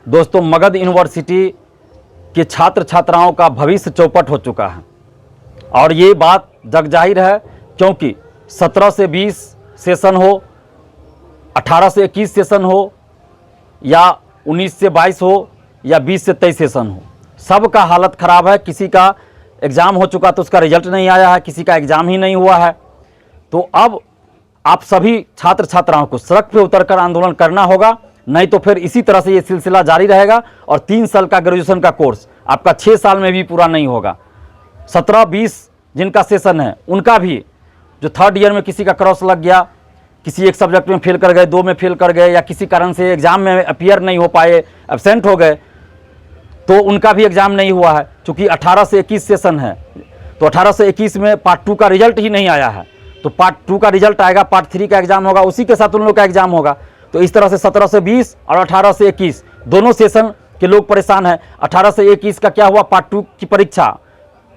दोस्तों, मगध यूनिवर्सिटी के छात्र छात्राओं का भविष्य चौपट हो चुका है और ये बात जग जाहिर है, क्योंकि 17 से 20 सेशन हो, 18 से 21 सेशन हो, या 19 से 22 हो, या 20 से 23 सेशन हो, सबका हालत ख़राब है। किसी का एग्ज़ाम हो चुका तो उसका रिजल्ट नहीं आया है, किसी का एग्ज़ाम ही नहीं हुआ है। तो अब आप सभी छात्र छात्राओं को सड़क पे उतरकर आंदोलन करना होगा, नहीं तो फिर इसी तरह से ये सिलसिला जारी रहेगा और 3 साल का ग्रेजुएशन का कोर्स आपका 6 साल में भी पूरा नहीं होगा। 17-20 जिनका सेशन है उनका भी, जो थर्ड ईयर में किसी का क्रॉस लग गया, किसी एक सब्जेक्ट में फेल कर गए, 2 में फेल कर गए, या किसी कारण से एग्ज़ाम में अपीयर नहीं हो पाए, एब्सेंट हो गए, तो उनका भी एग्ज़ाम नहीं हुआ है। चूँकि 18 से 21 सेशन है, तो 18 से 21 में पार्ट 2 का रिजल्ट ही नहीं आया है, तो पार्ट 2 का रिजल्ट आएगा, पार्ट 3 का एग्ज़ाम होगा, उसी के साथ उन लोग का एग्ज़ाम होगा। तो इस तरह से 17 से 20 और 18 से 21 दोनों सेशन के लोग परेशान हैं। 18 से 21 का क्या हुआ, पार्ट 2 की परीक्षा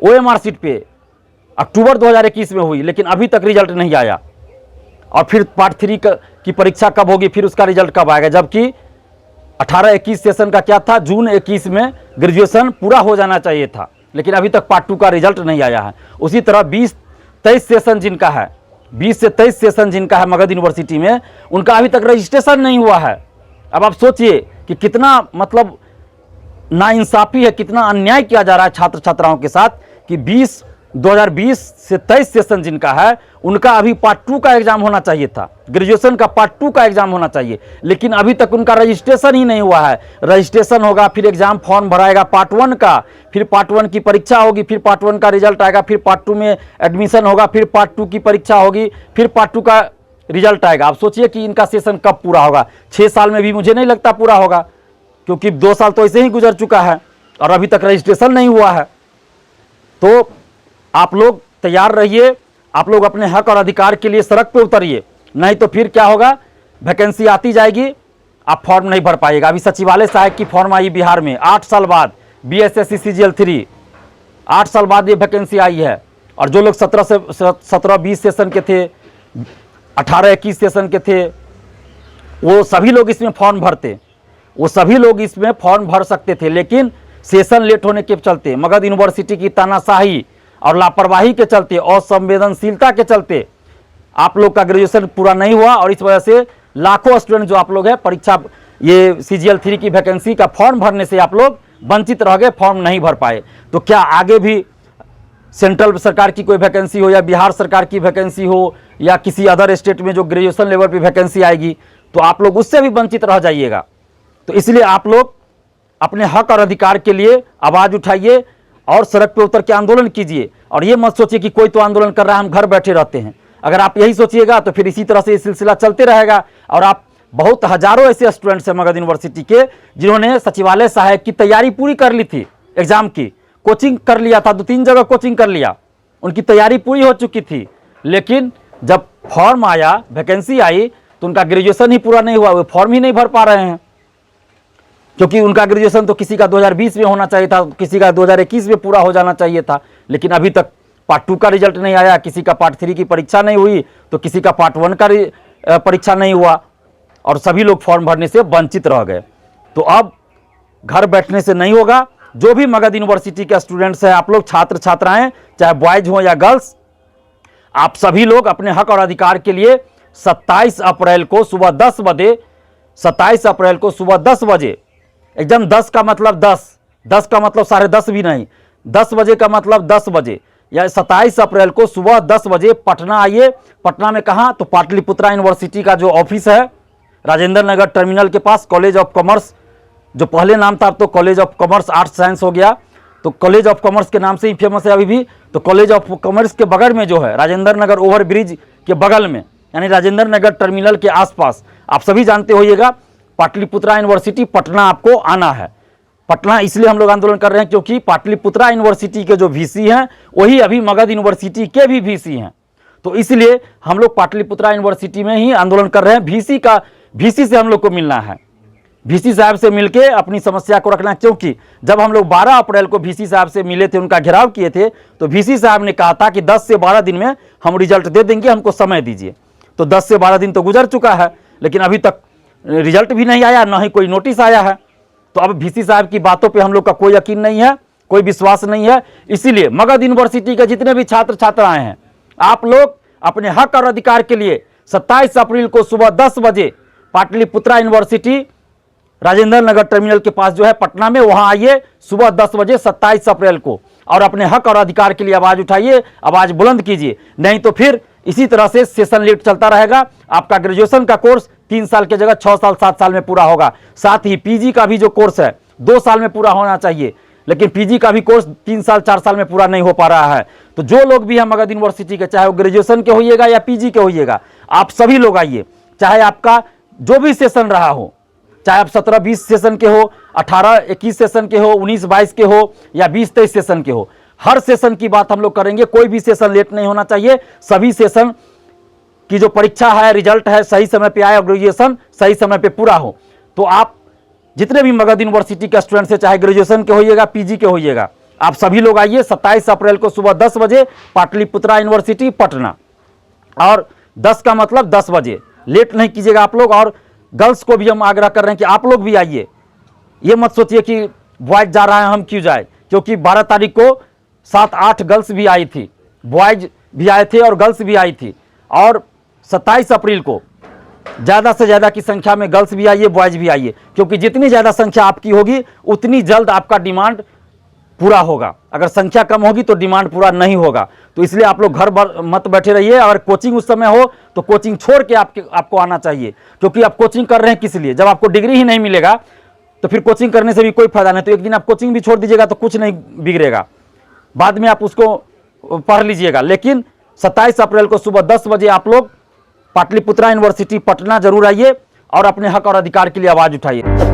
OMR सीट पे अक्टूबर 2021 में हुई, लेकिन अभी तक रिजल्ट नहीं आया। और फिर पार्ट 3 की परीक्षा कब होगी, फिर उसका रिजल्ट कब आएगा, जबकि 18-21 सेशन का क्या था, जून 21 में ग्रेजुएशन पूरा हो जाना चाहिए था, लेकिन अभी तक पार्ट 2 का रिजल्ट नहीं आया है। उसी तरह 20-23 सेशन जिनका है, 20 से 23 सेशन जिनका है मगध यूनिवर्सिटी में, उनका अभी तक रजिस्ट्रेशन नहीं हुआ है। अब आप सोचिए कि कितना मतलब नाइंसाफ़ी है, कितना अन्याय किया जा रहा है छात्र छात्राओं के साथ कि 2020 से 23 सेशन जिनका है उनका अभी पार्ट 2 का एग्ज़ाम होना चाहिए था, ग्रेजुएशन का पार्ट 2 का एग्ज़ाम होना चाहिए, लेकिन अभी तक उनका रजिस्ट्रेशन ही नहीं हुआ है। रजिस्ट्रेशन होगा, फिर एग्ज़ाम फॉर्म भराएगा पार्ट 1 का, फिर पार्ट 1 की परीक्षा होगी, फिर पार्ट 1 का रिजल्ट आएगा, फिर पार्ट 2 में एडमिशन होगा, फिर पार्ट 2 की परीक्षा होगी, फिर पार्ट 2 का रिजल्ट आएगा। आप सोचिए कि इनका सेशन कब पूरा होगा। 6 साल में भी मुझे नहीं लगता पूरा होगा, क्योंकि 2 साल तो ऐसे ही गुजर चुका है और अभी तक रजिस्ट्रेशन नहीं हुआ है। तो आप लोग तैयार रहिए, आप लोग अपने हक और अधिकार के लिए सड़क पे उतरिए, नहीं तो फिर क्या होगा, वैकेंसी आती जाएगी, आप फॉर्म नहीं भर पाइएगा। अभी सचिवालय सहायक की फॉर्म आई बिहार में 8 साल बाद, BSSC CGL 3 8 साल बाद ये वैकेंसी आई है। और जो लोग 17-20 सेशन के थे, 18-21 सेशन के थे, वो सभी लोग इसमें फॉर्म भरते, वो सभी लोग इसमें फॉर्म भर सकते थे, लेकिन सेशन लेट होने के चलते, मगध यूनिवर्सिटी की तानाशाही और लापरवाही के चलते, असंवेदनशीलता के चलते आप लोग का ग्रेजुएशन पूरा नहीं हुआ और इस वजह से लाखों स्टूडेंट जो आप लोग हैं परीक्षा, ये CGL 3 की वैकेंसी का फॉर्म भरने से आप लोग वंचित रह गए, फॉर्म नहीं भर पाए। तो क्या आगे भी सेंट्रल सरकार की कोई वैकेंसी हो, या बिहार सरकार की वैकेंसी हो, या किसी अदर स्टेट में जो ग्रेजुएशन लेवल पर वैकेंसी आएगी, तो आप लोग उससे भी वंचित रह जाइएगा। तो इसलिए आप लोग अपने हक और अधिकार के लिए आवाज़ उठाइए और सड़क पे उतर के आंदोलन कीजिए। और ये मत सोचिए कि कोई तो आंदोलन कर रहा है, हम घर बैठे रहते हैं। अगर आप यही सोचिएगा तो फिर इसी तरह से ये सिलसिला चलते रहेगा। और आप बहुत हजारों ऐसे स्टूडेंट्स हैं मगध यूनिवर्सिटी के, जिन्होंने सचिवालय सहायक की तैयारी पूरी कर ली थी, एग्जाम की कोचिंग कर लिया था, 2-3 जगह कोचिंग कर लिया, उनकी तैयारी पूरी हो चुकी थी, लेकिन जब फॉर्म आया, वैकेंसी आई, तो उनका ग्रेजुएशन ही पूरा नहीं हुआ, वो फॉर्म ही नहीं भर पा रहे हैं। क्योंकि उनका ग्रेजुएशन तो किसी का 2020 में होना चाहिए था, किसी का 2021 में पूरा हो जाना चाहिए था, लेकिन अभी तक पार्ट 2 का रिजल्ट नहीं आया, किसी का पार्ट 3 की परीक्षा नहीं हुई, तो किसी का पार्ट 1 का परीक्षा नहीं हुआ, और सभी लोग फॉर्म भरने से वंचित रह गए। तो अब घर बैठने से नहीं होगा। जो भी मगध यूनिवर्सिटी के स्टूडेंट्स हैं, आप लोग छात्र छात्राएं, चाहे बॉयज हों या गर्ल्स, आप सभी लोग अपने हक और अधिकार के लिए 27 अप्रैल को सुबह 10 बजे, 27 अप्रैल को सुबह 10 बजे, एकदम 10 का मतलब 10 का मतलब 10:30 भी नहीं, 10 बजे का मतलब 10 बजे, या 27 अप्रैल को सुबह 10 बजे पटना आइए। पटना में कहाँ, तो पाटलिपुत्रा यूनिवर्सिटी का जो ऑफिस है, राजेंद्र नगर टर्मिनल के पास, कॉलेज ऑफ कॉमर्स, जो पहले नाम था अब तो college of commerce arts science हो गया, तो कॉलेज ऑफ कॉमर्स के नाम से ही फेमस है अभी भी। तो कॉलेज ऑफ कॉमर्स के बगल में जो है, राजेंद्र नगर ओवरब्रिज के बगल में, यानी राजेंद्र नगर टर्मिनल के आसपास, आप सभी जानते होइएगा, पाटलिपुत्रा यूनिवर्सिटी पटना आपको आना है। पटना इसलिए हम लोग आंदोलन कर रहे हैं क्योंकि पाटलिपुत्रा यूनिवर्सिटी के जो VC हैं वही अभी मगध यूनिवर्सिटी के भी VC हैं, तो इसलिए हम लोग पाटलिपुत्रा यूनिवर्सिटी में ही आंदोलन कर रहे हैं। VC से हम लोग को मिलना है, VC साहब से मिलके अपनी समस्या को रखना है, क्योंकि जब हम लोग 12 अप्रैल को VC साहब से मिले थे, उनका घेराव किए थे, तो VC साहब ने कहा था कि 10 से 12 दिन में हम रिजल्ट दे देंगे, हमको समय दीजिए। तो 10 से 12 दिन तो गुजर चुका है, लेकिन अभी तक रिजल्ट भी नहीं आया, ना ही कोई नोटिस आया है। तो अब वीसी साहब की बातों पे हम लोग का कोई यकीन नहीं है, कोई विश्वास नहीं है। इसीलिए मगध यूनिवर्सिटी के जितने भी छात्र छात्राएं हैं, आप लोग अपने हक और अधिकार के लिए 27 अप्रैल को सुबह 10 बजे पाटलिपुत्रा यूनिवर्सिटी राजेंद्र नगर टर्मिनल के पास जो है पटना में, वहां आइए सुबह 10 बजे 27 अप्रैल को, और अपने हक और अधिकार के लिए आवाज उठाइए, आवाज बुलंद कीजिए। नहीं तो फिर इसी तरह से सेशन लेट चलता रहेगा। आपका ग्रेजुएशन का कोर्स 3 साल की जगह 6 साल 7 साल में पूरा होगा। साथ ही पीजी का भी जो कोर्स है 2 साल में पूरा होना चाहिए, लेकिन पीजी का भी कोर्स 3 साल 4 साल में पूरा नहीं हो पा रहा है। तो जो लोग भी हैं मगध यूनिवर्सिटी के, चाहे वो ग्रेजुएशन के होइएगा या पीजी के होइएगा, आप सभी लोग आइए। चाहे आपका जो भी सेशन रहा हो, चाहे आप 17-20 सेशन के हो, 18-21 सेशन के हो, 19-22 के हो या 20-23 सेशन के हो, हर सेशन की बात हम लोग करेंगे। कोई भी सेशन लेट नहीं होना चाहिए। सभी सेशन की जो परीक्षा है, रिजल्ट है, सही समय पे आए और ग्रेजुएशन सही समय पे पूरा हो। तो आप जितने भी मगध यूनिवर्सिटी के स्टूडेंट्स हैं, चाहे ग्रेजुएशन के होइएगा, पीजी के होइएगा, आप सभी लोग आइए 27 अप्रैल को सुबह 10 बजे पाटलिपुत्रा यूनिवर्सिटी पटना। और 10 का मतलब 10 बजे, लेट नहीं कीजिएगा आप लोग। और गर्ल्स को भी हम आग्रह कर रहे हैं कि आप लोग भी आइए। ये मत सोचिए कि बॉयज जा रहा है हम क्यों जाए, क्योंकि 12 तारीख को 7-8 गर्ल्स भी आई थी, बॉयज भी आए थे और गर्ल्स भी आई थी। और 27 अप्रैल को ज़्यादा से ज़्यादा की संख्या में गर्ल्स भी आइए, बॉयज भी आइए, क्योंकि जितनी ज़्यादा संख्या आपकी होगी उतनी जल्द आपका डिमांड पूरा होगा। अगर संख्या कम होगी तो डिमांड पूरा नहीं होगा। तो इसलिए आप लोग घर मत बैठे रहिए। अगर कोचिंग उस समय हो तो कोचिंग छोड़ के आपको आना चाहिए, क्योंकि आप कोचिंग कर रहे हैं किस लिए? जब आपको डिग्री ही नहीं मिलेगा तो फिर कोचिंग करने से भी कोई फायदा नहीं। तो एक दिन आप कोचिंग भी छोड़ दीजिएगा तो कुछ नहीं बिगड़ेगा, बाद में आप उसको पढ़ लीजिएगा। लेकिन 27 अप्रैल को सुबह 10 बजे आप लोग पाटलिपुत्रा यूनिवर्सिटी पटना जरूर आइए और अपने हक और अधिकार के लिए आवाज उठाइए।